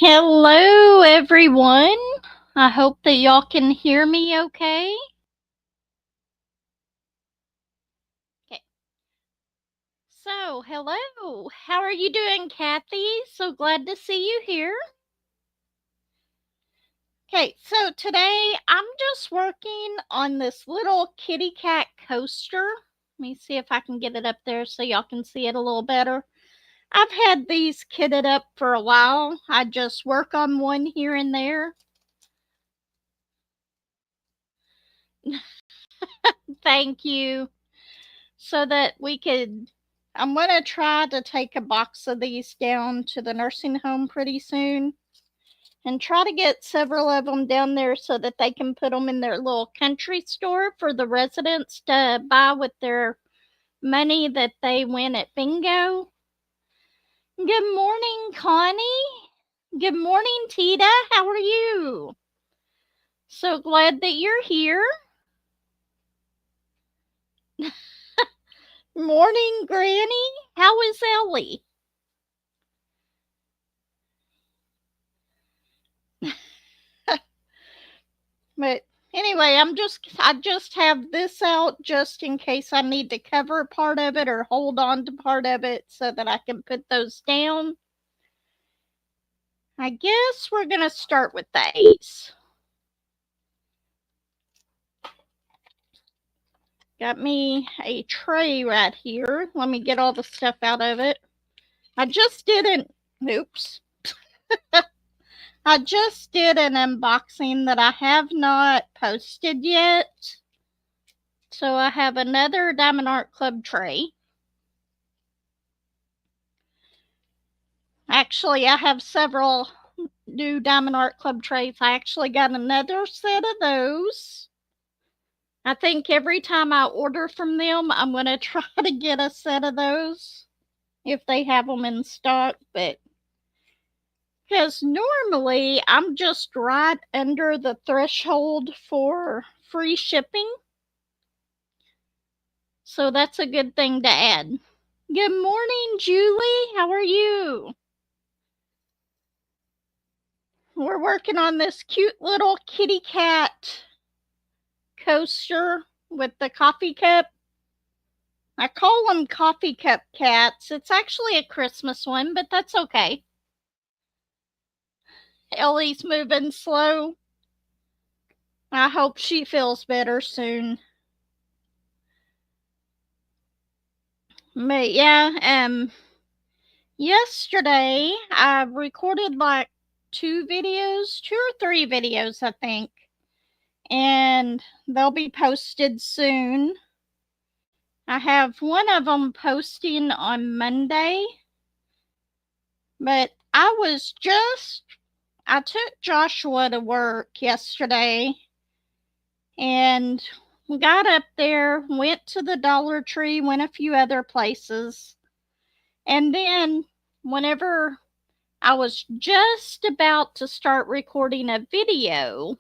Hello, everyone. I hope that y'all can hear me okay. Okay. So, hello. How are you doing, Kathy? So glad to see you here. Okay, so today I'm just working on this little kitty cat coaster. Let me see if I can get it up there so y'all can see it a little better. I've had these kitted up for a while. I just work on one here and there. Thank you. So that we could, I'm going to try to take a box of these down to the nursing home pretty soon and try to get several of them down there so that they can put them in their little country store for the residents to buy with their money that they win at bingo. Good morning, Connie. Good morning, Tita. How are you? So glad that you're here. Morning, Granny. How is Ellie? But anyway, I just have this out just in case I need to cover part of it or hold on to part of it so that I can put those down. I guess we're going to start with the A's. Got me a tray right here. Let me get all the stuff out of it. I just did an unboxing that I have not posted yet. So I have another Diamond Art Club tray. Actually, I have several new Diamond Art Club trays. I actually got another set of those. I think every time I order from them, I'm going to try to get a set of those if they have them in stock. But because normally I'm just right under the threshold for free shipping. So that's a good thing to add. Good morning, Julie. How are you? We're working on this cute little kitty cat coaster with the coffee cup. I call them coffee cup cats. It's actually a Christmas one, but that's okay. Ellie's moving slow. I hope she feels better soon. But yeah, yesterday I recorded like 2 or 3 videos, I think. And they'll be posted soon. I have one of them posting on Monday. But I took Joshua to work yesterday and got up there, went to the Dollar Tree, went a few other places. And then whenever I was just about to start recording a video,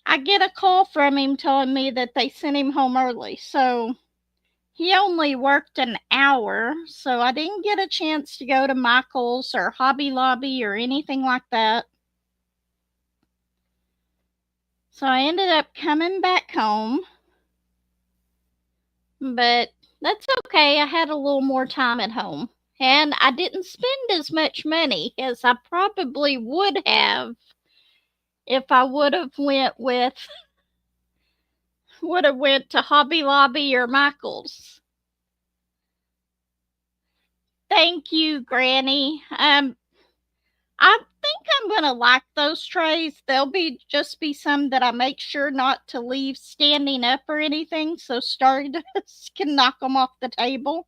I get a call from him telling me that they sent him home early. So he only worked an hour, so I didn't get a chance to go to Michael's or Hobby Lobby or anything like that. So I ended up coming back home, but that's okay. I had a little more time at home, and I didn't spend as much money as I probably would have if I would have went to Hobby Lobby or Michael's. Thank you, Granny. I think I'm going to like those trays. They'll just be some that I make sure not to leave standing up or anything, so Stardust can knock them off the table.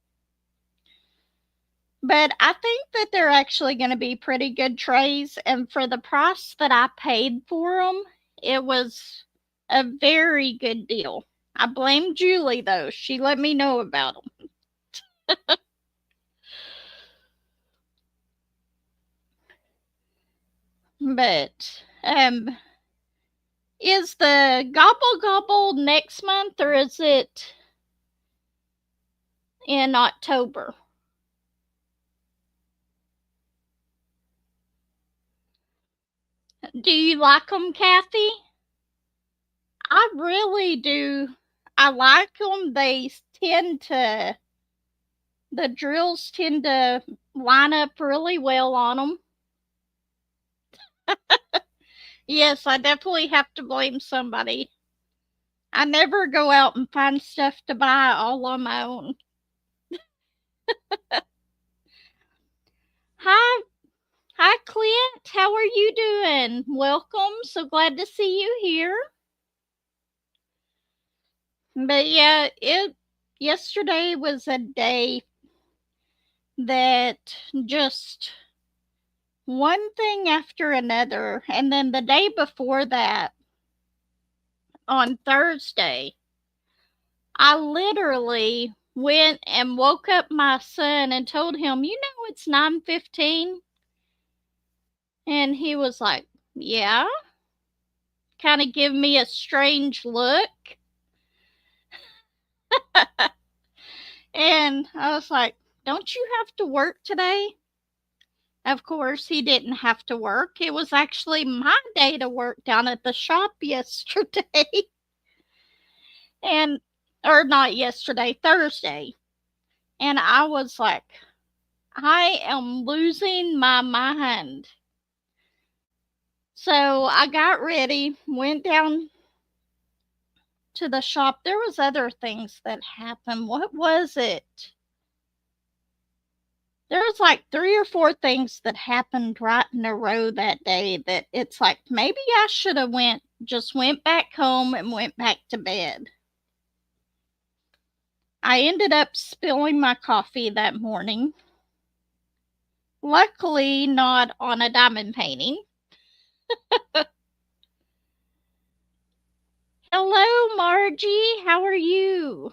But I think that they're actually going to be pretty good trays, and for the price that I paid for them, it was a very good deal. I blame Julie, though. She let me know about them. But is the Gobble Gobble next month or is it in October? Do you like them, Kathy? I really do. I like them. The drills tend to line up really well on them. Yes, I definitely have to blame somebody. I never go out and find stuff to buy all on my own. Hi, hi, Clint. How are you doing? Welcome. So glad to see you here. But yeah, yesterday was a day that just one thing after another. And then the day before that, on Thursday, I literally went and woke up my son and told him, you know, it's 9:15. And he was like, yeah, kind of give me a strange look. And I was like, don't you have to work today? Of course, he didn't have to work. It was actually my day to work down at the shop yesterday. And, or not yesterday, Thursday. And I was like, I am losing my mind. So I got ready, went down to the shop. There was other things that happened. What was it? There was like 3 or 4 things that happened right in a row that day that it's like maybe I should have just went back home and went back to bed. I ended up spilling my coffee that morning. Luckily not on a diamond painting. Hello, Margie. How are you?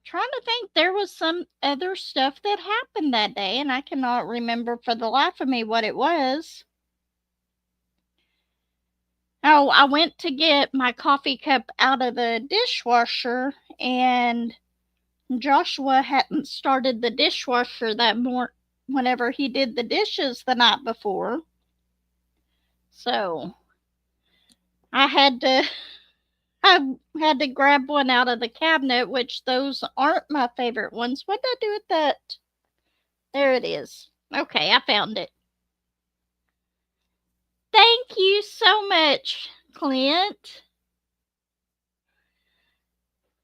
Trying to think, there was some other stuff that happened that day, and I cannot remember for the life of me what it was. Oh, I went to get my coffee cup out of the dishwasher, and Joshua hadn't started the dishwasher that morning whenever he did the dishes the night before. So I had to I had to grab one out of the cabinet, which those aren't my favorite ones. What did I do with that? There it is. Okay, I found it. Thank you so much, Clint.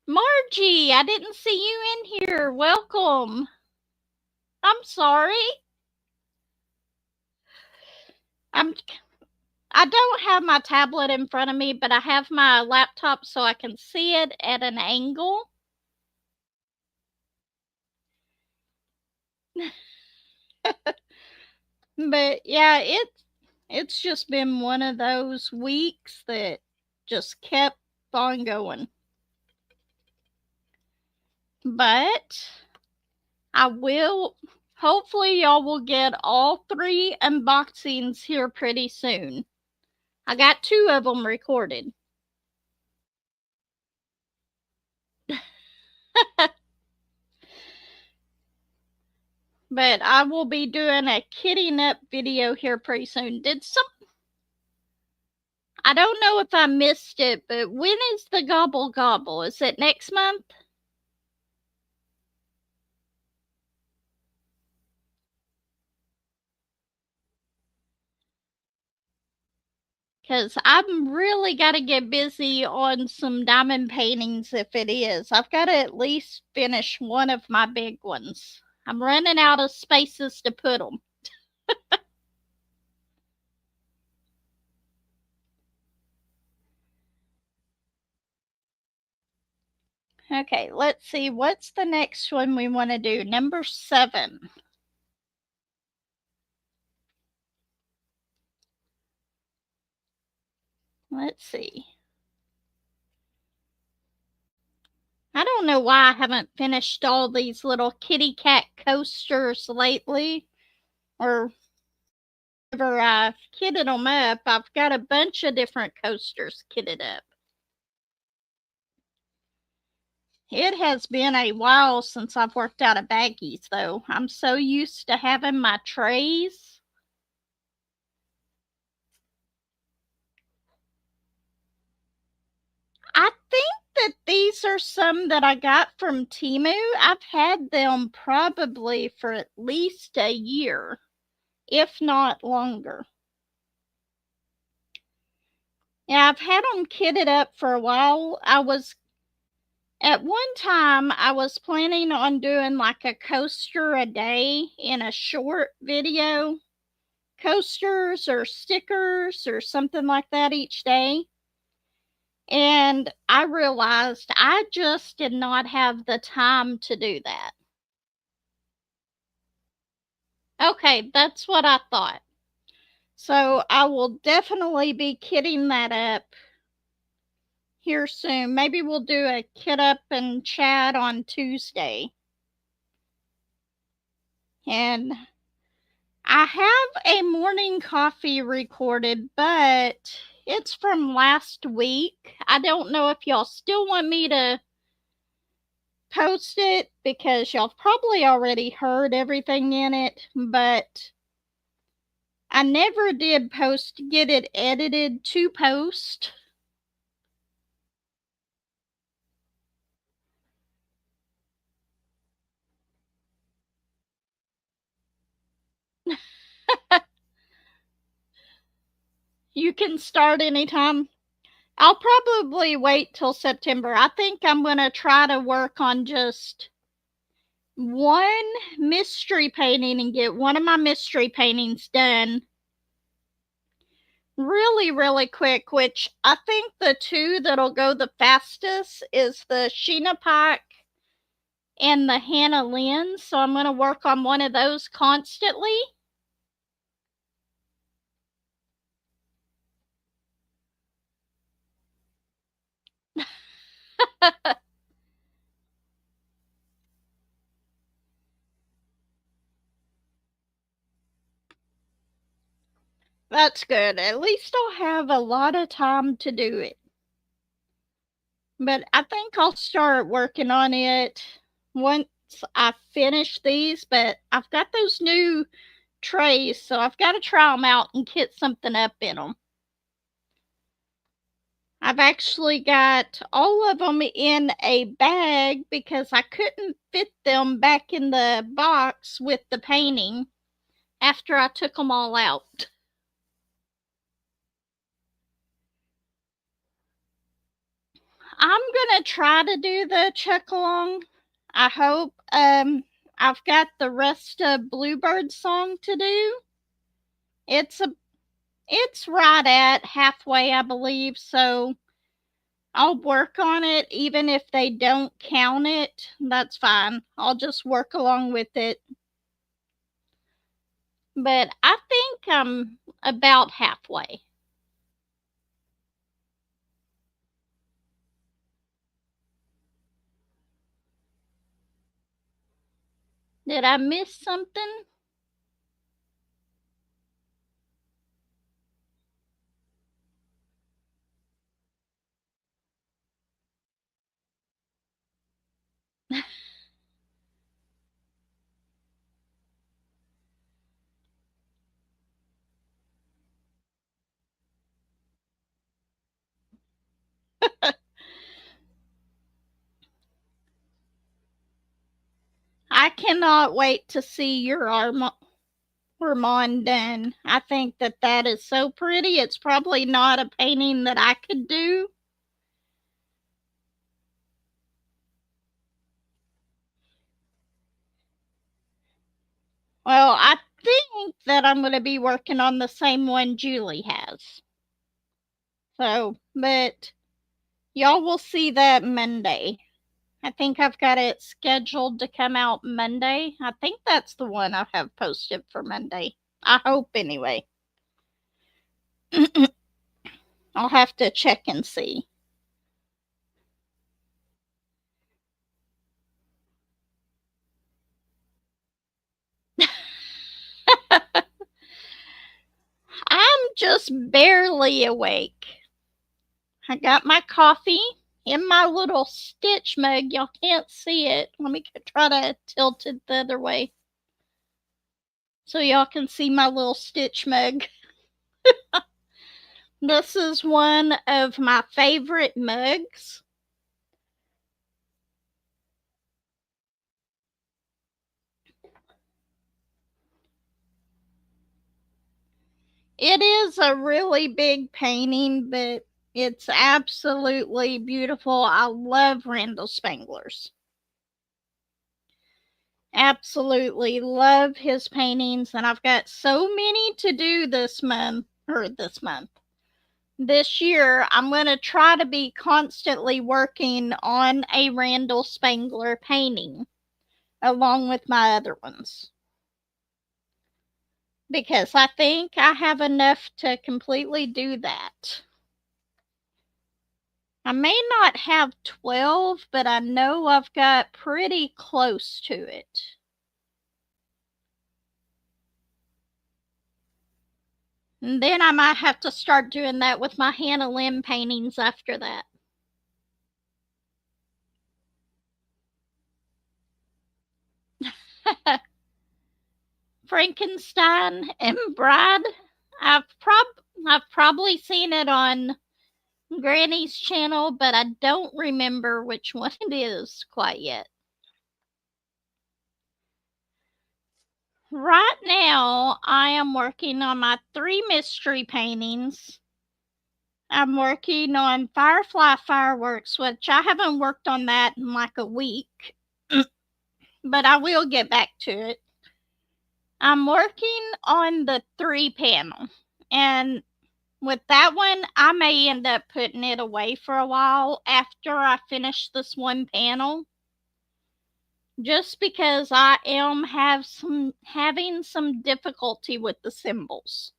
Margie, I didn't see you in here. Welcome. I'm sorry. I don't have my tablet in front of me, but I have my laptop so I can see it at an angle. But yeah, it's just been one of those weeks that just kept on going. But I will, hopefully y'all will get all 3 unboxings here pretty soon. I got 2 of them recorded. But I will be doing a kitting up video here pretty soon. I don't know if I missed it, but when is the Gobble Gobble? Is it next month? Because I'm really got to get busy on some diamond paintings if it is. I've got to at least finish one of my big ones. I'm running out of spaces to put them. Okay, let's see. What's the next one we want to do? Number 7. Let's see. I don't know why I haven't finished all these little kitty cat coasters lately. Or whenever I kitted them up, I've got a bunch of different coasters kitted up. It has been a while since I've worked out of baggies, though. I'm so used to having my trays. I think that these are some that I got from Temu. I've had them probably for at least a year, if not longer. Yeah, I've had them kitted up for a while. At one time, I was planning on doing like a coaster a day in a short video. Coasters or stickers or something like that each day. And I realized I just did not have the time to do that. Okay, that's what I thought. So I will definitely be kitting that up here soon. Maybe we'll do a kit up and chat on Tuesday. And I have a morning coffee recorded, but it's from last week. I don't know if y'all still want me to post it because y'all probably already heard everything in it, but I never did get it edited to post. You can start anytime. I'll probably wait till September. I think I'm going to try to work on just one mystery painting and get one of my mystery paintings done really, really quick, which I think the two that'll go the fastest is the Sheena Pike and the Hannah Lynn. So I'm going to work on one of those constantly. That's good. At least I'll have a lot of time to do it. But I think I'll start working on it once I finish these. But I've got those new trays, so I've got to try them out and kit something up in them. I've actually got all of them in a bag because I couldn't fit them back in the box with the painting after I took them all out. I'm gonna try to do the check along. I hope. I've got the rest of Bluebird song to do. It's right at halfway, I believe, so I'll work on it even if they don't count it. That's fine. I'll just work along with it. But I think I'm about halfway. Did I miss something? I cannot wait to see your Armand done. I think that that is so pretty. It's probably not a painting that I could do. Well, I think that I'm going to be working on the same one Julie has. So, but y'all will see that Monday. I think I've got it scheduled to come out Monday. I think that's the one I have posted for Monday. I hope anyway. I'll have to check and see. I'm just barely awake. I got my coffee in my little stitch mug. Y'all can't see it. Let me try to tilt it the other way so y'all can see my little stitch mug. This is one of my favorite mugs. It is a really big painting, but it's absolutely beautiful. I love Randall Spangler's. Absolutely love his paintings, and I've got so many to do this year. I'm going to try to be constantly working on a Randall Spangler painting along with my other ones, because I think I have enough to completely do that. I may not have 12, but I know I've got pretty close to it. And then I might have to start doing that with my Hannah Lynn paintings after that. Frankenstein and Bride. I've probably seen it on Granny's channel, but I don't remember which one it is quite yet. Right now, I am working on my 3 mystery paintings. I'm working on Firefly Fireworks, which I haven't worked on that in like a week, but I will get back to it. I'm working on the 3 panel, and with that one, I may end up putting it away for a while after I finish this 1 panel, just because I am having some difficulty with the symbols.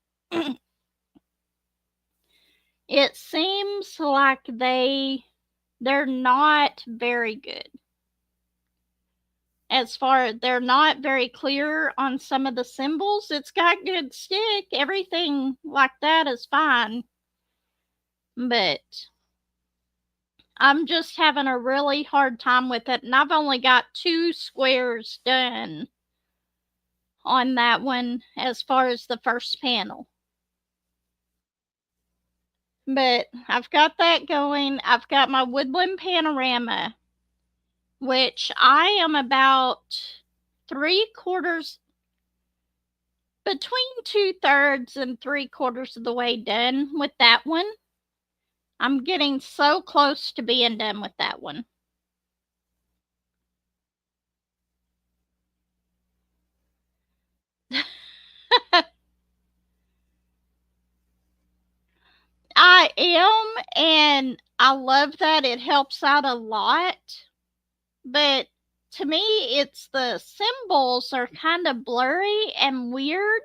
It seems like they're not very good. They're not very clear on some of the symbols. It's got good stick, everything like that is fine, but I'm just having a really hard time with it, and I've only got 2 squares done on that one as far as the first panel. But I've got that going. I've got my woodland panorama, which I am about 3/4, between 2/3 and 3/4 of the way done with that one. I'm getting so close to being done with that one. I am, and I love that. It helps out a lot. But to me, it's the symbols are kind of blurry and weird.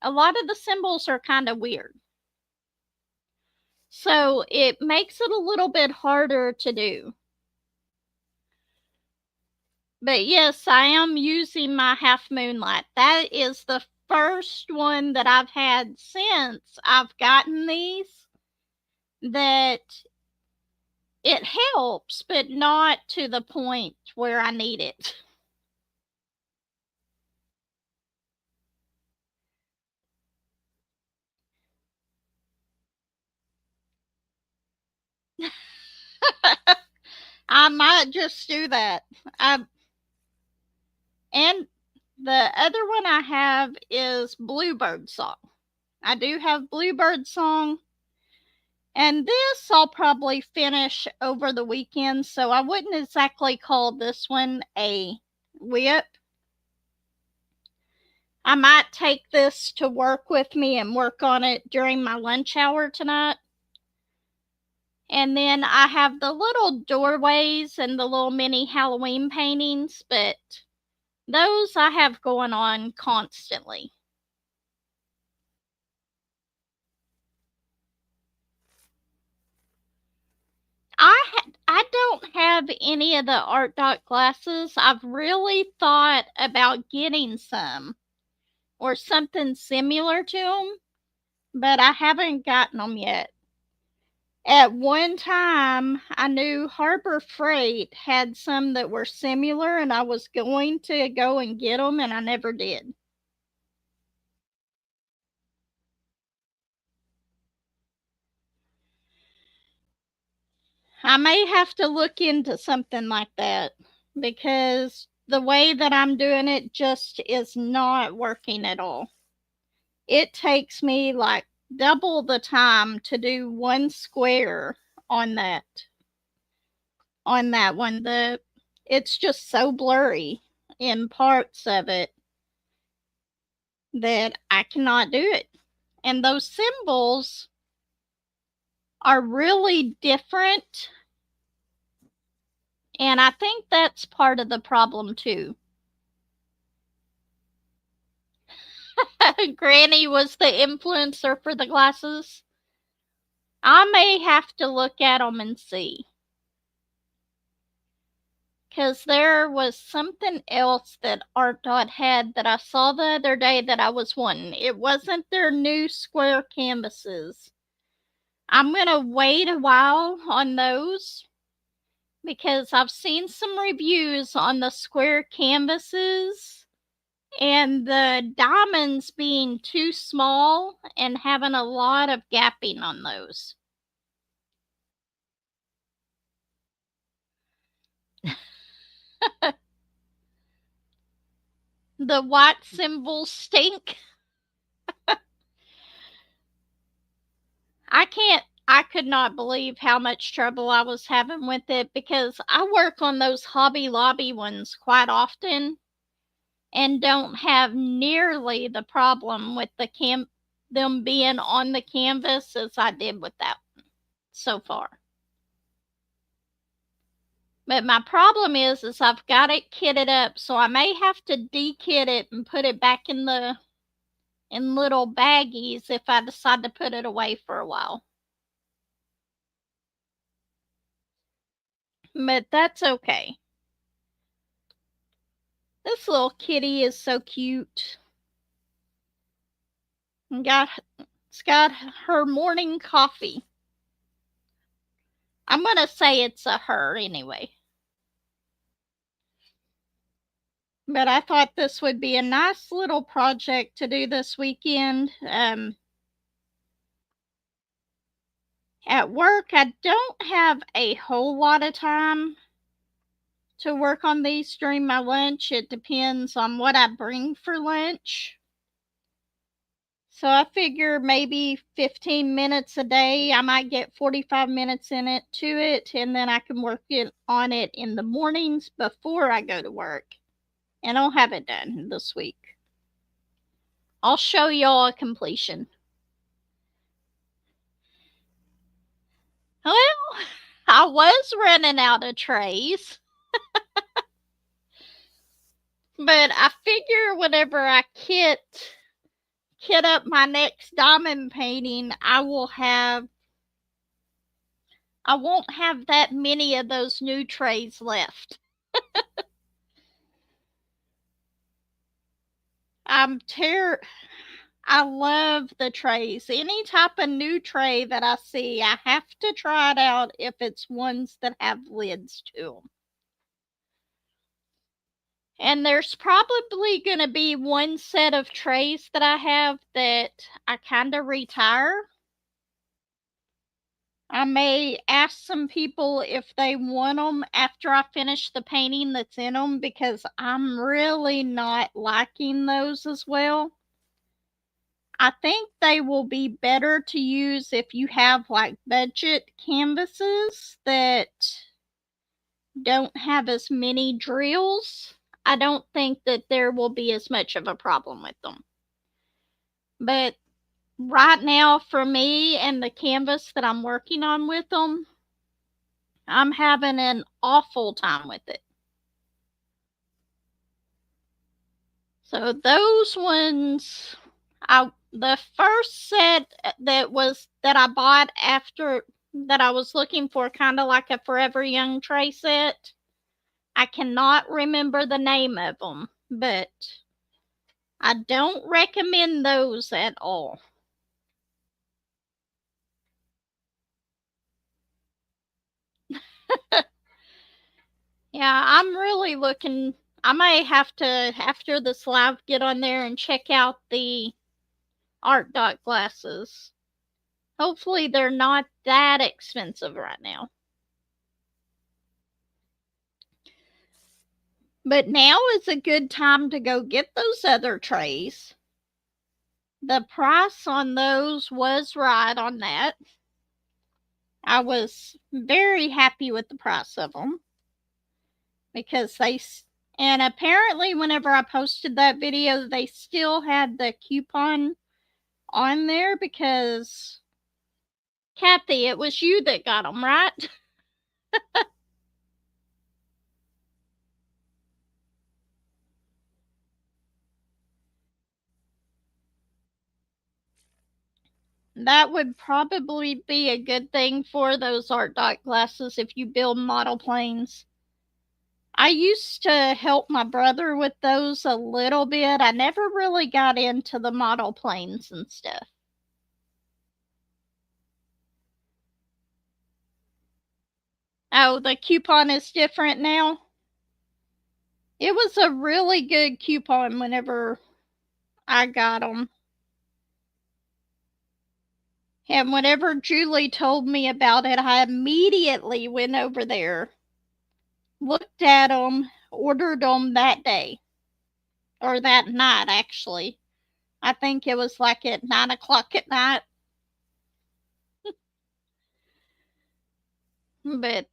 A lot of the symbols are kind of weird. So it makes it a little bit harder to do. But yes, I am using my half moonlight. That is the first one that I've had since I've gotten these that it helps, but not to the point where I need it. I might just do that. And the other one I have is Bluebird Song. I do have Bluebird Song. And this I'll probably finish over the weekend, so I wouldn't exactly call this one a WIP. I might take this to work with me and work on it during my lunch hour tonight. And then I have the little doorways and the little mini Halloween paintings, but those I have going on constantly. I don't have any of the art dot glasses. I've really thought about getting some or something similar to them, but I haven't gotten them yet. At one time, I knew Harbor Freight had some that were similar, and I was going to go and get them, and I never did. I may have to look into something like that because the way that I'm doing it just is not working at all. It takes me like double the time to do one square on that one. It's just so blurry in parts of it that I cannot do it. And those symbols are really different, and I think that's part of the problem too. Granny was the influencer for the glasses. I may have to look at them and see. Because there was something else that Art Dot had that I saw the other day that I was wanting. It wasn't their new square canvases. I'm going to wait a while on those because I've seen some reviews on the square canvases and the diamonds being too small and having a lot of gapping on those. The white symbols stink. I could not believe how much trouble I was having with it because I work on those Hobby Lobby ones quite often and don't have nearly the problem with them being on the canvas as I did with that one so far. But my problem is I've got it kitted up, so I may have to de-kit it and put it back in little baggies if I decide to put it away for a while. But that's okay. This little kitty is so cute. It's got her morning coffee. I'm going to say it's a her anyway. But I thought this would be a nice little project to do this weekend. At work, I don't have a whole lot of time to work on these during my lunch. It depends on what I bring for lunch. So I figure maybe 15 minutes a day. I might get 45 minutes in it to it, and then I can work on it in the mornings before I go to work. And I'll have it done this week. I'll show y'all a completion. Well, I was running out of trays. But I figure whenever I kit up my next diamond painting, I won't have that many of those new trays left. I love the trays. Any type of new tray that I see, I have to try it out if it's ones that have lids to them. And there's probably going to be one set of trays that I have that I kind of retire. I may ask some people if they want them after I finish the painting that's in them because I'm really not liking those as well. I think they will be better to use if you have like budget canvases that don't have as many drills. I don't think that there will be as much of a problem with them. But right now, for me and the canvas that I'm working on with them, I'm having an awful time with it. So those ones, the first set that I bought after that I was looking for, kind of like a ForeverYoung tray set. I cannot remember the name of them, but I don't recommend those at all. Yeah, I'm really looking. I may have to, after this live, get on there and check out the art dot glasses. Hopefully, they're not that expensive right now. But now is a good time to go get those other trays. The price on those was right on that. I was very happy with the price of them because and apparently whenever I posted that video, they still had the coupon on there because Kathy, it was you that got them, right? That would probably be a good thing for those art dot glasses if you build model planes. I used to help my brother with those a little bit. I never really got into the model planes and stuff. Oh, the coupon is different now? It was a really good coupon whenever I got them. And whenever Julie told me about it, I immediately went over there, looked at them, ordered them that day. Or that night, actually. I think it was like at 9 o'clock at night. But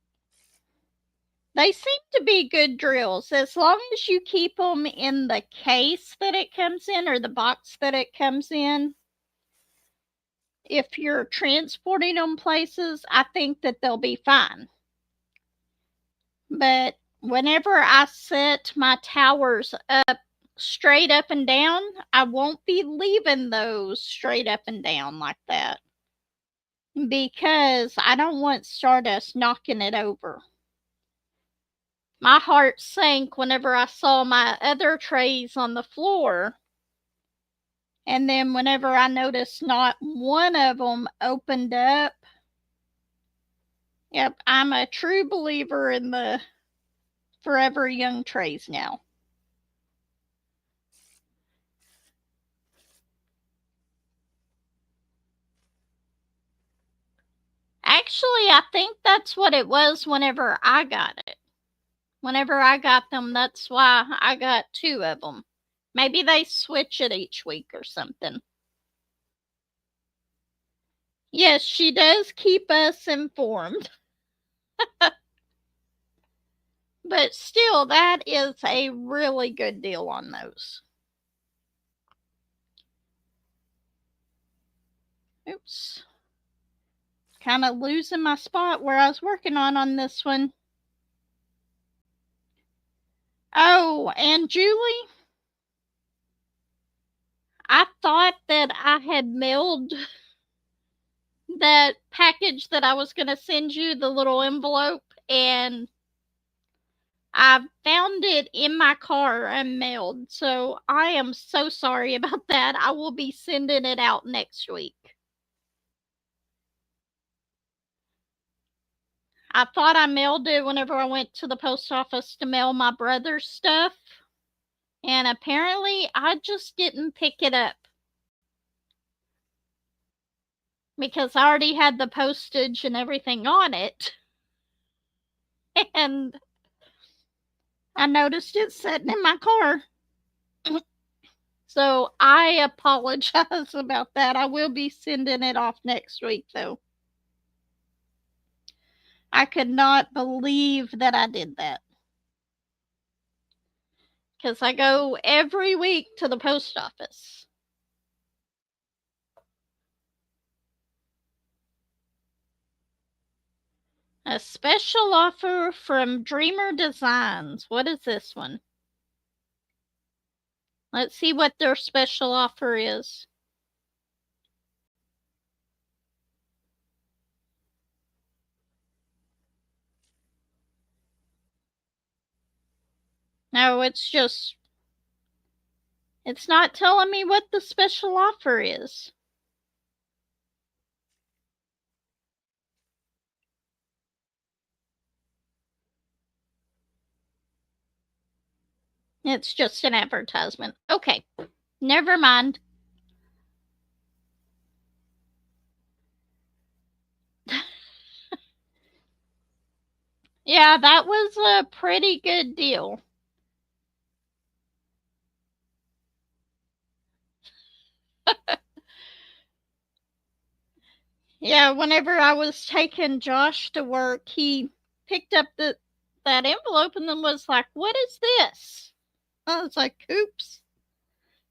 they seem to be good drills as long as you keep them in the case that it comes in or the box that it comes in. If you're transporting them places, I think that they'll be fine. But whenever I set my towers up straight up and down, I won't be leaving those straight up and down like that because I don't want Stardust knocking it over. My heart sank whenever I saw my other trays on the floor. And then whenever I noticed not one of them opened up. Yep, I'm a true believer in the ForeverYoung trays now. Actually, I think that's what it was whenever I got it. Whenever I got them, that's why I got two of them. Maybe they switch it each week or something. Yes, she does keep us informed. But still, that is a really good deal on those. Oops. Kind of losing my spot where I was working on this one. Oh, and Julie, I thought that I had mailed that package that I was going to send you, the little envelope, and I found it in my car unmailed. So I am so sorry about that. I will be sending it out next week. I thought I mailed it whenever I went to the post office to mail my brother's stuff. And apparently I just didn't pick it up. Because I already had the postage and everything on it. And I noticed it sitting in my car. So I apologize about that. I will be sending it off next week, though. I could not believe that I did that. Because I go every week to the post office. A special offer from Dreamer Designs. What is this one? Let's see what their special offer is. No, it's not telling me what the special offer is. It's just an advertisement. Okay, never mind. Yeah, that was a pretty good deal. Yeah, whenever I was taking Josh to work, he picked up that envelope and then was like, "What is this?" I was like, "Oops,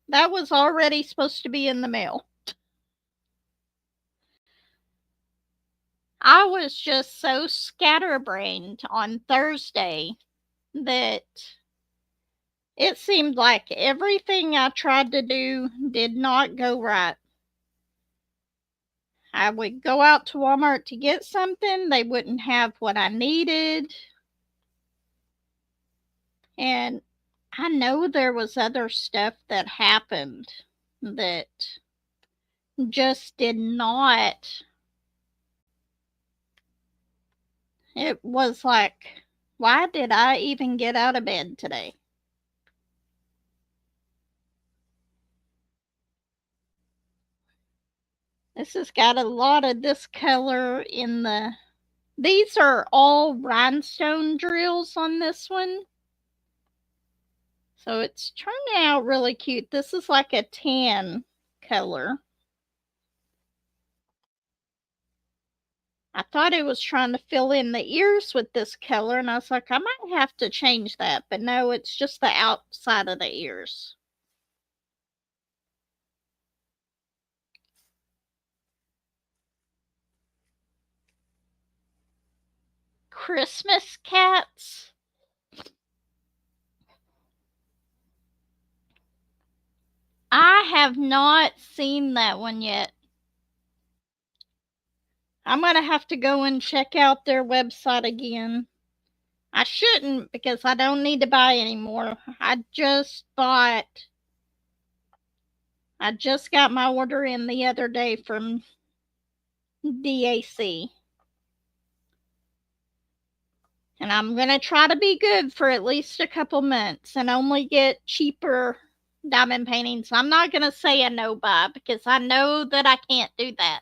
that was already supposed to be in the mail." I was just so scatterbrained on Thursday that it seemed like everything I tried to do did not go right. I would go out to Walmart to get something, they wouldn't have what I needed. And I know there was other stuff that happened that just did not. It was like, why did I even get out of bed today? This has got a lot of this color in the. These are all rhinestone drills on this one. So it's turning out really cute. This is like a tan color. I thought it was trying to fill in the ears with this color, and I was like, I might have to change that. But no, it's just the outside of the ears. Christmas cats. I have not seen that one yet. I'm going to have to go and check out their website again. I shouldn't because I don't need to buy anymore. I just got my order in the other day from DAC. And I'm going to try to be good for at least a couple months and only get cheaper diamond paintings. I'm not going to say a no buy because I know that I can't do that.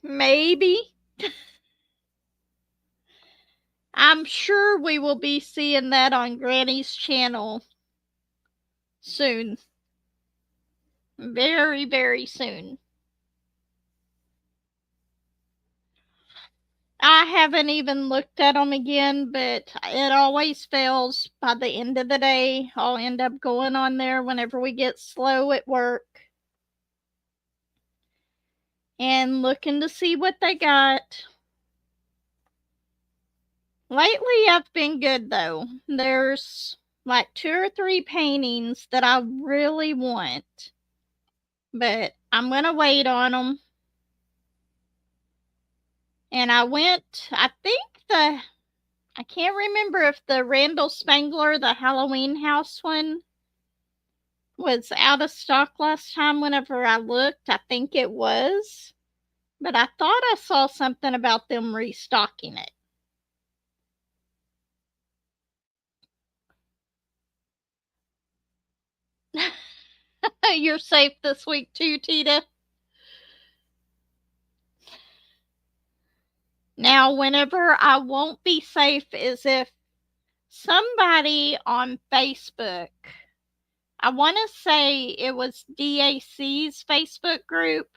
Maybe. I'm sure we will be seeing that on Granny's channel soon. Very, very soon. I haven't even looked at them again, but it always fails. By the end of the day, I'll end up going on there whenever we get slow at work and looking to see what they got. Lately, I've been good though. There's like 2 or 3 paintings that I really want, but I'm going to wait on them. And I think I can't remember if the Randall Spangler, the Halloween house one, was out of stock last time whenever I looked. I think it was. But I thought I saw something about them restocking it. You're safe this week too, Tita. Now, whenever I won't be safe is if somebody on Facebook, I want to say it was DAC's Facebook group,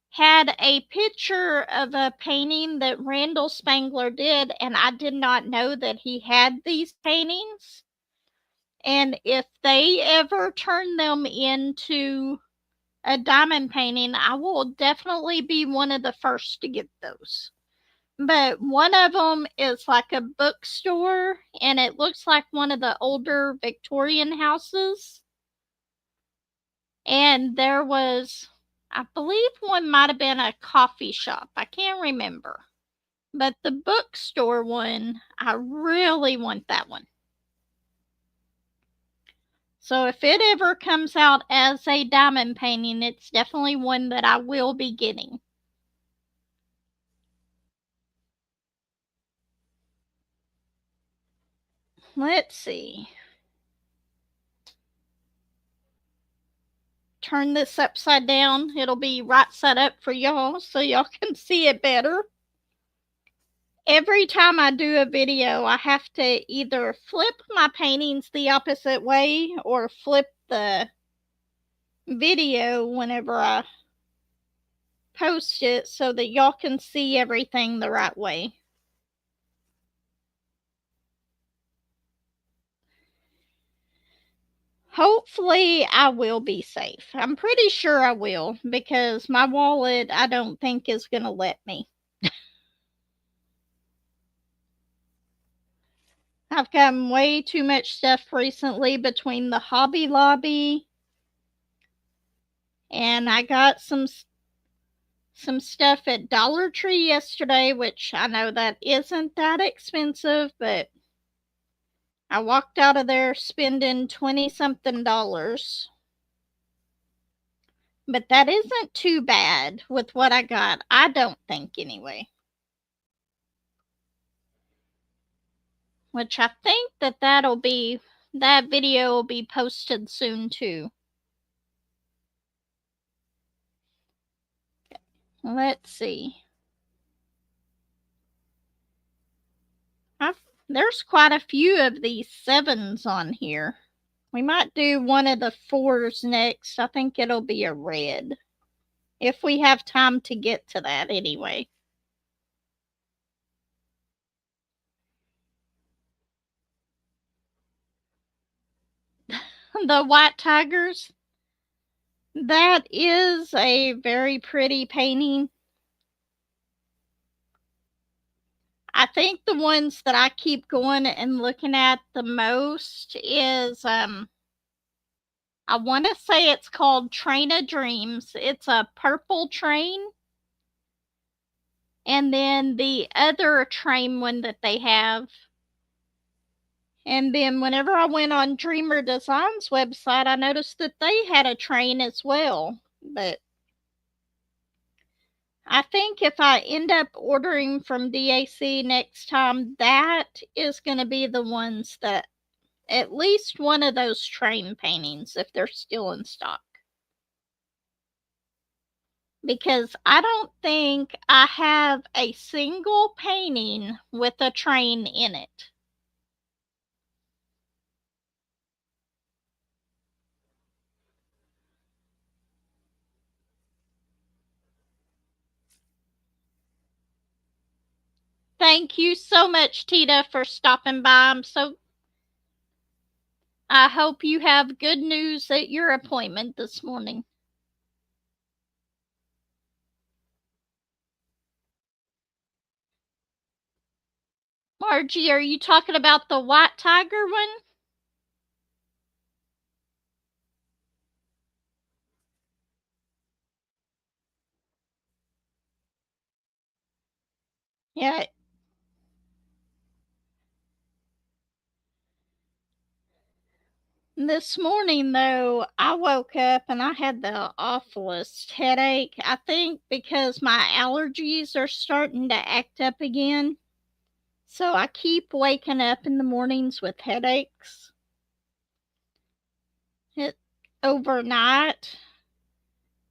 had a picture of a painting that Randall Spangler did, and I did not know that he had these paintings. And if they ever turn them into a diamond painting, I will definitely be one of the first to get those. But one of them is like a bookstore, and it looks like one of the older Victorian houses. And there was, I believe one might have been a coffee shop. I can't remember. But the bookstore one, I really want that one. So if it ever comes out as a diamond painting, it's definitely one that I will be getting. Let's see. Turn this upside down. It'll be right side up for y'all so y'all can see it better. Every time I do a video, I have to either flip my paintings the opposite way or flip the video whenever I post it so that y'all can see everything the right way. Hopefully I will be safe. I'm pretty sure I will because my wallet I don't think is going to let me. I've gotten way too much stuff recently between the Hobby Lobby and I got some stuff at Dollar Tree yesterday, which I know that isn't that expensive, but I walked out of there spending $20-something. But that isn't too bad with what I got. I don't think anyway. Which I think that that video will be posted soon too. Let's see. There's quite a few of these 7s on here. We might do one of the 4s next. I think it'll be a red. If we have time to get to that anyway. The white tigers. That is a very pretty painting. I think the ones that I keep going and looking at the most is I want to say it's called Train of Dreams. It's a purple train. And then the other train one that they have. And then whenever I went on Dreamer Designs website, I noticed that they had a train as well. But I think if I end up ordering from DAC next time, that is going to be the ones that, at least one of those train paintings, if they're still in stock. Because I don't think I have a single painting with a train in it. Thank you so much, Tita, for stopping by. I hope you have good news at your appointment this morning. Margie, are you talking about the white tiger one? Yeah. This morning, though, I woke up and I had the awfulest headache. I think because my allergies are starting to act up again. So I keep waking up in the mornings with headaches. Overnight.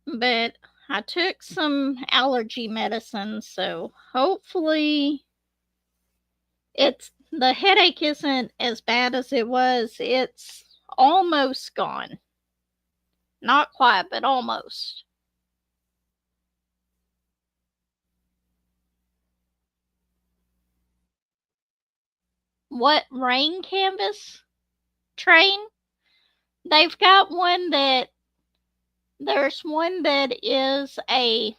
But I took some allergy medicine, so hopefully the headache isn't as bad as it was. It's almost gone. Not quite, but almost. What rain canvas? Train? They've got there's one that is a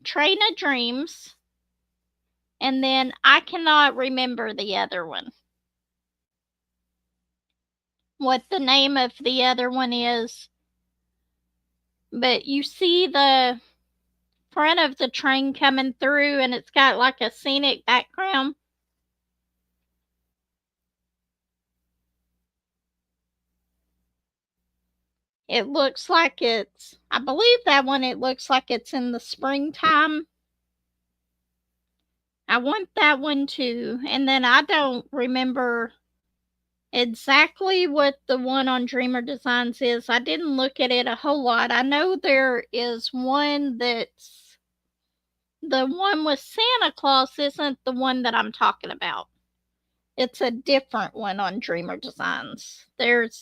Train of Dreams, and then I cannot remember the other one. What the name of the other one is. But you see the front of the train coming through and it's got like a scenic background. It looks like I believe that one, it looks like it's in the springtime. I want that one too. And then I don't remember exactly what the one on Dreamer Designs is. I didn't look at it a whole lot. I know there is one that's the one with Santa Claus isn't the one that I'm talking about. It's a different one on Dreamer Designs. It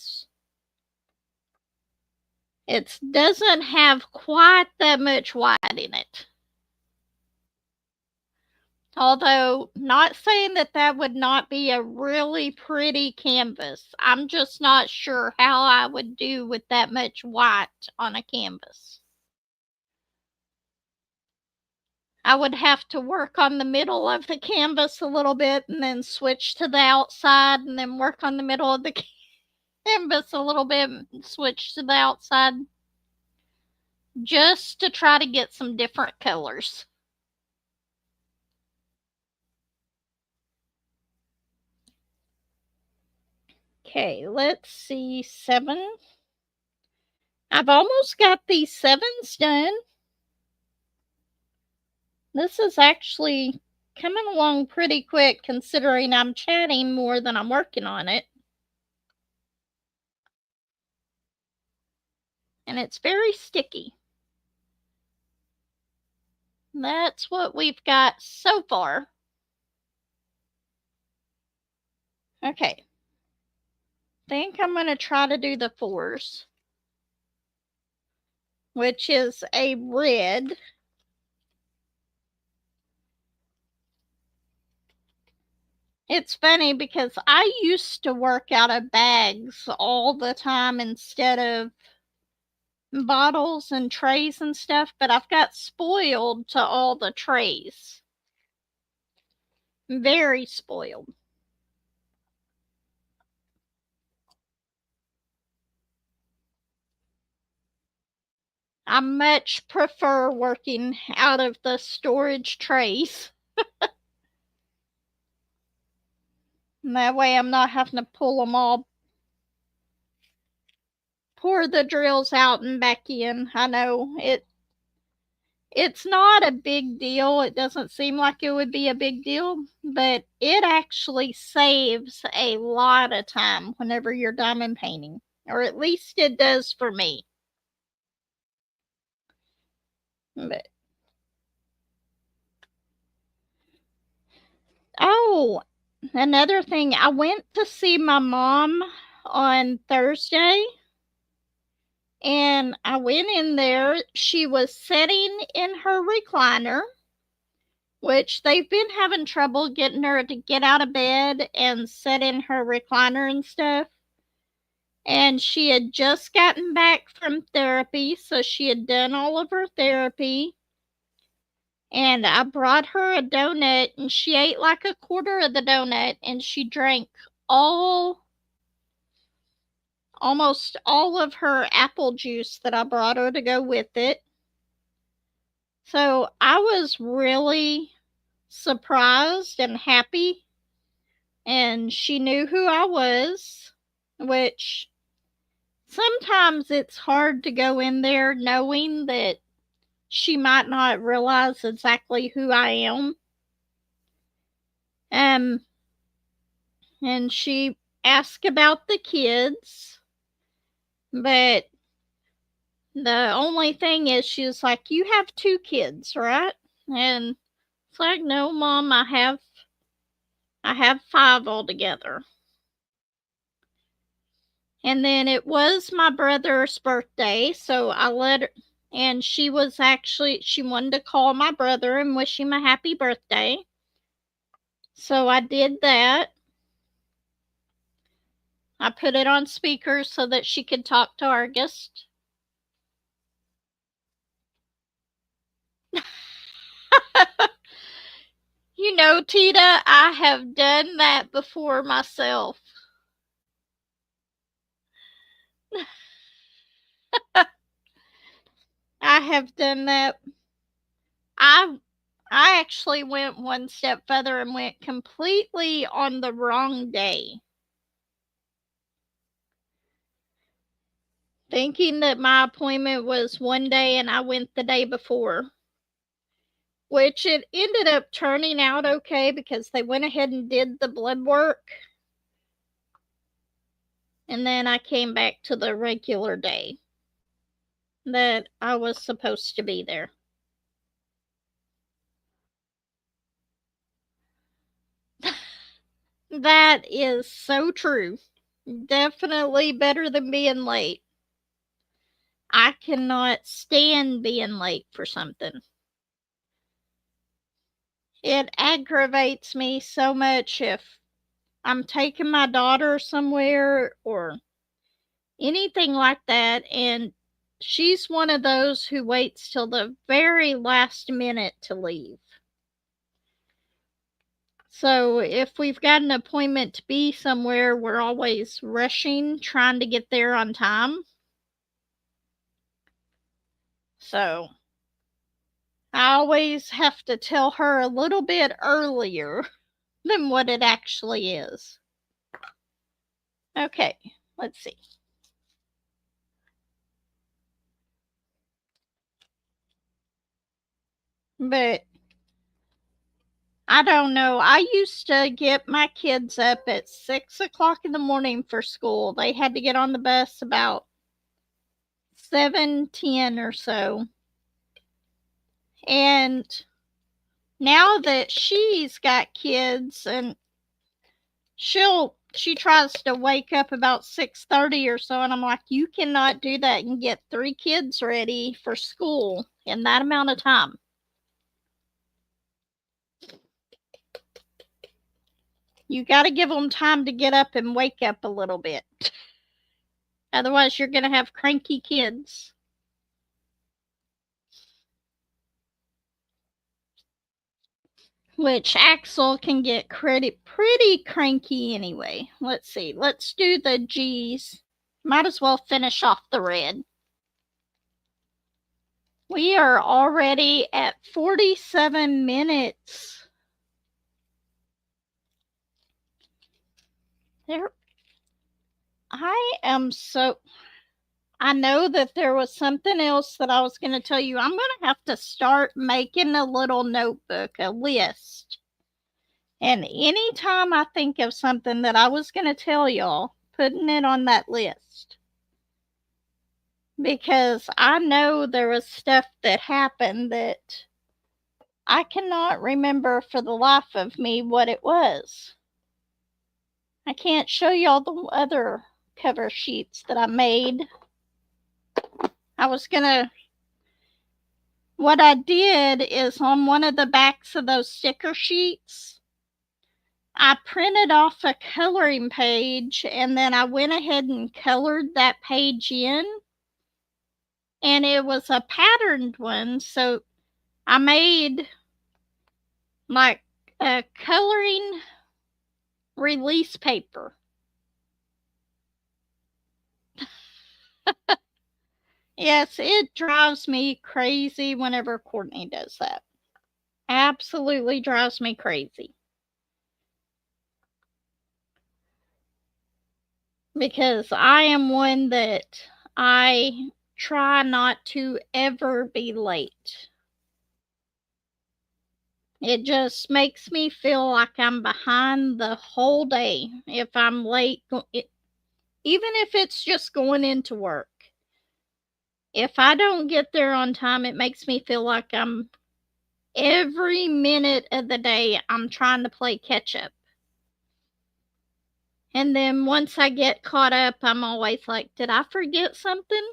doesn't have quite that much white in it. Although, not saying that that would not be a really pretty canvas. I'm just not sure how I would do with that much white on a canvas. I would have to work on the middle of the canvas a little bit and then switch to the outside and then work on the middle of the canvas a little bit and switch to the outside just to try to get some different colors. Okay, let's see, 7. I've almost got these 7s done. This is actually coming along pretty quick considering I'm chatting more than I'm working on it. And it's very sticky. That's what we've got so far. Okay. I think I'm going to try to do the 4s, which is a red. It's funny because I used to work out of bags all the time instead of bottles and trays and stuff, but I've got spoiled to all the trays. Very spoiled. I much prefer working out of the storage trays. And that way I'm not having to pull them all, pour the drills out and back in. I know it's not a big deal. It doesn't seem like it would be a big deal, but it actually saves a lot of time whenever you're diamond painting, or at least it does for me. But oh, another thing, I went to see my mom on Thursday. And I went in there. She was sitting in her recliner, which they've been having trouble getting her to get out of bed and sit in her recliner and stuff. And she had just gotten back from therapy, so she had done all of her therapy. And I brought her a donut, and she ate like a quarter of the donut, and she drank almost all of her apple juice that I brought her to go with it. So I was really surprised and happy, and she knew who I was, which sometimes it's hard to go in there knowing that she might not realize exactly who I am. And she asked about the kids, but the only thing is she was like, "You have 2 kids, right?" And it's like, "No, Mom, I have 5 altogether." And then it was my brother's birthday, so I let her, and she wanted to call my brother and wish him a happy birthday. So I did that. I put it on speaker so that she could talk to August. You know, Tita, I have done that before myself. I have done that. I actually went one step further and went completely on the wrong day, thinking that my appointment was one day and I went the day before, which it ended up turning out okay because they went ahead and did the blood work. and then I came back to the regular day that I was supposed to be there. That is so true. Definitely better than being late. I cannot stand being late for something. It aggravates me so much if I'm taking my daughter somewhere or anything like that, and she's one of those who waits till the very last minute to leave. So if we've got an appointment to be somewhere, we're always rushing, trying to get there on time. So I always have to tell her a little bit earlier than what it actually is. Okay, let's see. But I don't know. I used to get my kids up at 6 o'clock in the morning for school. They had to get on the bus about 7:10 or so. And now that she's got kids and she tries to wake up about 6:30 or so, and I'm like, you cannot do that and get 3 kids ready for school in that amount of time. You got to give them time to get up and wake up a little bit. Otherwise, you're going to have cranky kids. Which Axel can get pretty cranky anyway. Let's see. Let's do the G's. Might as well finish off the red. We are already at 47 minutes. There, I know that there was something else that I was going to tell you. I'm going to have to start making a little notebook, a list. And anytime I think of something that I was going to tell y'all, putting it on that list. Because I know there was stuff that happened that I cannot remember for the life of me what it was. I can't show y'all the other cover sheets that I made. What I did is on one of the backs of those sticker sheets, I printed off a coloring page and then I went ahead and colored that page in. And it was a patterned one, so I made like a coloring release paper. Yes, it drives me crazy whenever Courtney does that. Absolutely drives me crazy. Because I am one that I try not to ever be late. It just makes me feel like I'm behind the whole day if I'm late, even if it's just going into work. If I don't get there on time, it makes me feel like every minute of the day, I'm trying to play catch up. And then once I get caught up, I'm always like, did I forget something?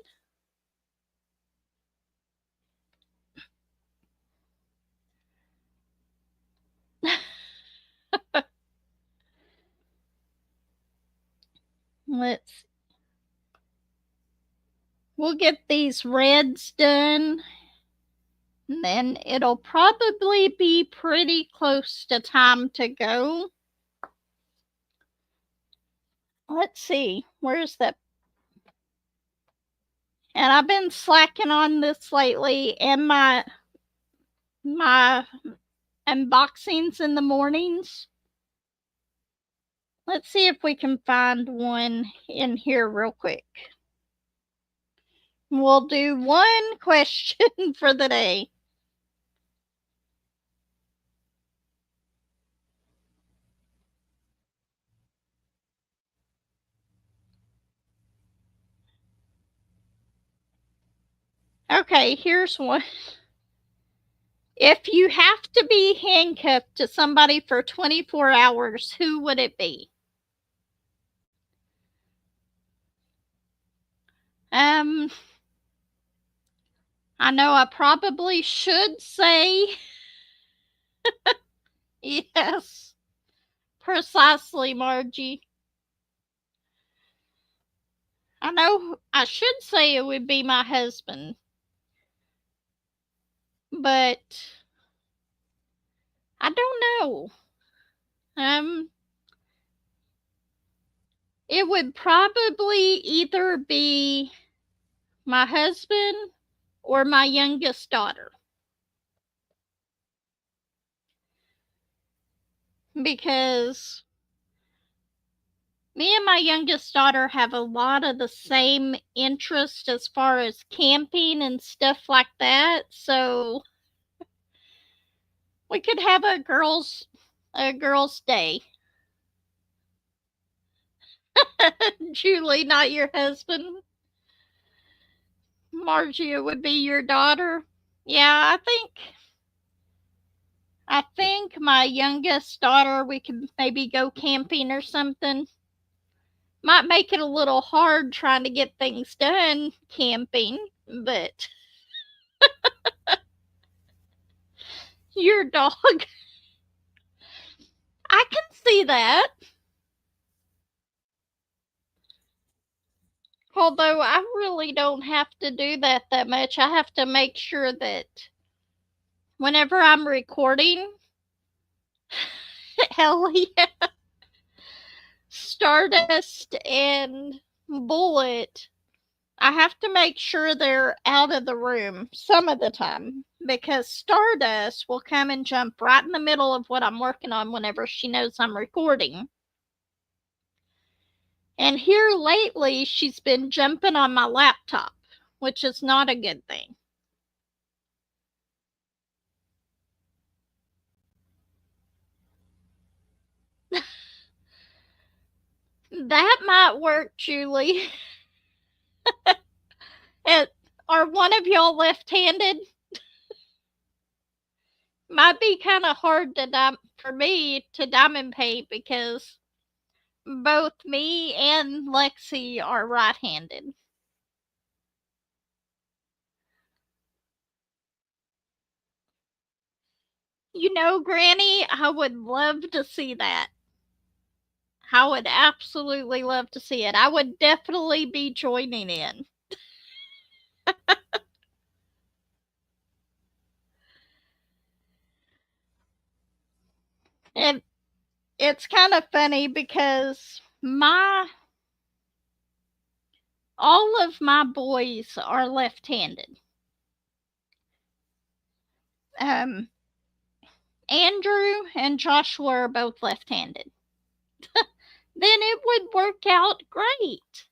We'll get these reds done. And then it'll probably be pretty close to time to go. Let's see, where's that? And I've been slacking on this lately, and my unboxings in the mornings. Let's see if we can find one in here real quick. We'll do one question for the day. Okay, here's one. If you have to be handcuffed to somebody for 24 hours, who would it be? I know I probably should say yes. Precisely, Margie. I know I should say it would be my husband, but I don't know. Um, it would probably either be my husband or my youngest daughter. Because me and my youngest daughter have a lot of the same interest as far as camping and stuff like that. So we could have a girls' day. Julie, not your husband. Margie, it would be your daughter. Yeah, I think my youngest daughter, we could maybe go camping or something. Might make it a little hard trying to get things done camping, but your dog, I can see that. Although I really don't have to do that much. I have to make sure that whenever I'm recording, hell yeah, Stardust and Bullet, I have to make sure they're out of the room some of the time because Stardust will come and jump right in the middle of what I'm working on whenever she knows I'm recording. And here lately, she's been jumping on my laptop, which is not a good thing. That might work, Julie. Are one of y'all left-handed? Might be kind of hard for me to diamond paint because both me and Lexi are right-handed. You know, Granny, I would love to see that. I would absolutely love to see it. I would definitely be joining in. And it's kind of funny because all of my boys are left-handed. Um, Andrew and Joshua are both left-handed. Then it would work out great.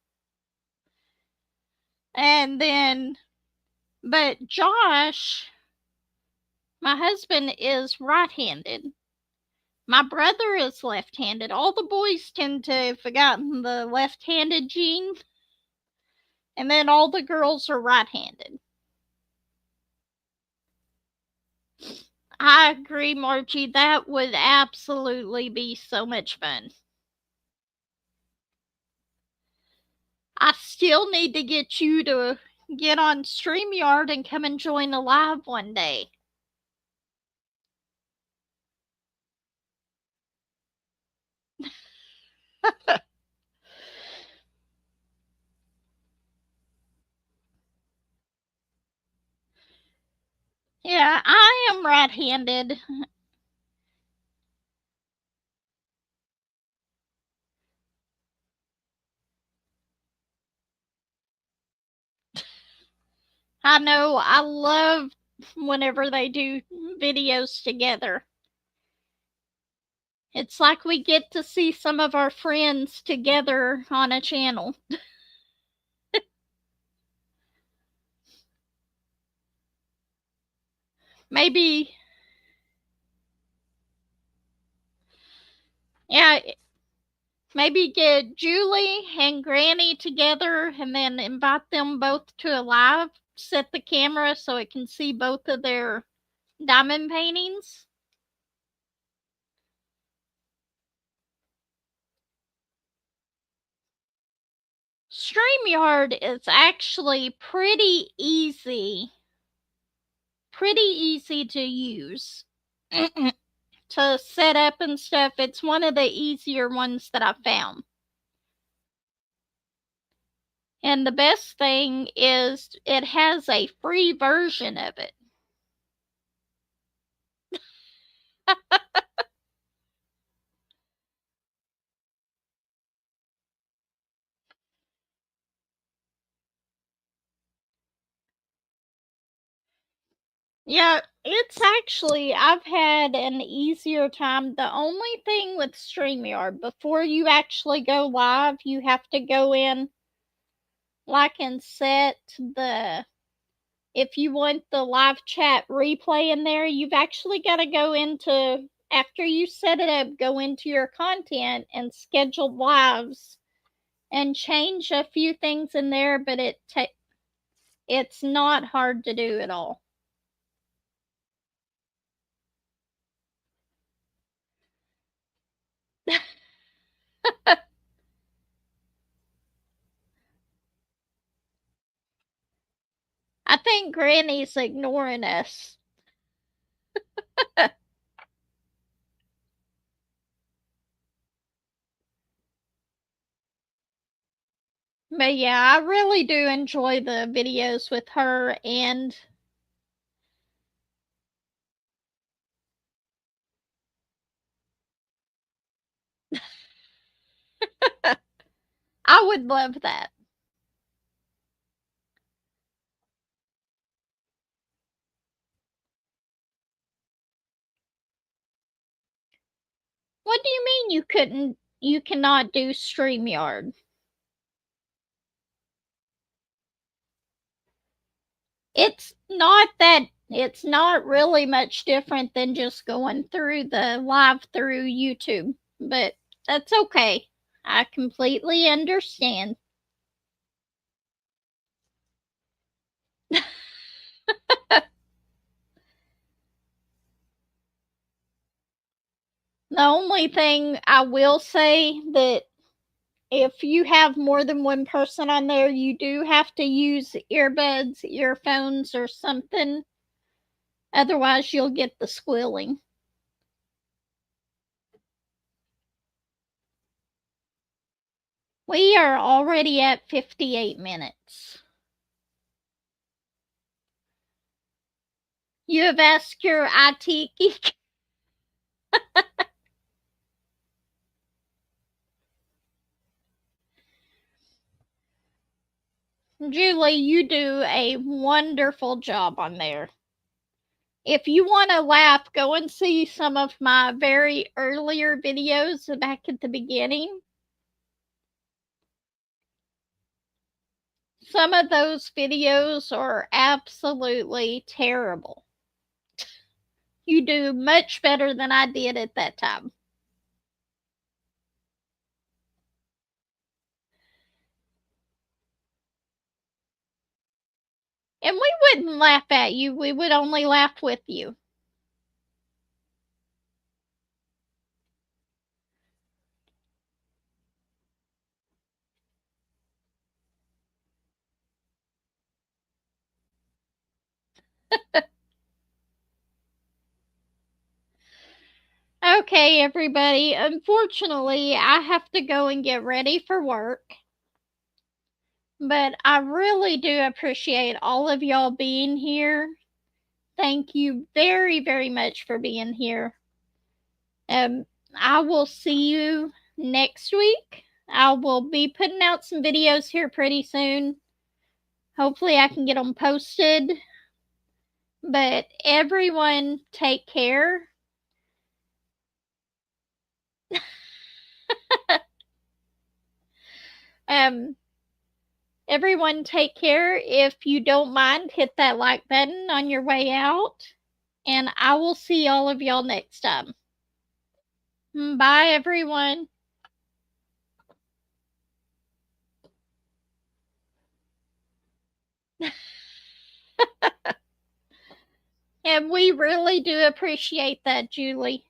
And then, but Josh, my husband, is right-handed. My brother is left-handed. All the boys tend to have forgotten the left-handed gene. And then all the girls are right-handed. I agree, Margie. That would absolutely be so much fun. I still need to get you to get on StreamYard and come and join the live one day. Yeah, I am right-handed. I know, I love whenever they do videos together. It's like we get to see some of our friends together on a channel. Maybe, yeah, maybe get Julie and Granny together and then invite them both to a live set the camera so it can see both of their diamond paintings. StreamYard is actually pretty easy to use to set up and stuff. It's one of the easier ones that I've found. And the best thing is it has a free version of it. Yeah, it's actually, I've had an easier time. The only thing with StreamYard, before you actually go live, you have to go in, like, and set the, if you want the live chat replay in there, you've actually got to go into, after you set it up, go into your content and schedule lives and change a few things in there, but it's not hard to do at all. I think Granny's ignoring us. But yeah, I really do enjoy the videos with her, and I would love that. What do you mean you cannot do StreamYard? It's not really much different than just going through the live through YouTube, but that's okay. I completely understand. The only thing I will say that if you have more than one person on there, you do have to use earbuds, earphones, or something. Otherwise, you'll get the squealing. We are already at 58 minutes. You have asked your IT geek. Julie, you do a wonderful job on there. If you want to laugh, go and see some of my very earlier videos back at the beginning. Some of those videos are absolutely terrible. You do much better than I did at that time. And we wouldn't laugh at you, we would only laugh with you. Okay, everybody. Unfortunately, I have to go and get ready for work. But I really do appreciate all of y'all being here. Thank you very, very much for being here. I will see you next week. I will be putting out some videos here pretty soon. Hopefully, I can get them posted. But everyone, take care. um, Everyone, take care. If you don't mind, hit that like button on your way out. And I will see all of y'all next time. Bye, everyone. And we really do appreciate that, Julie.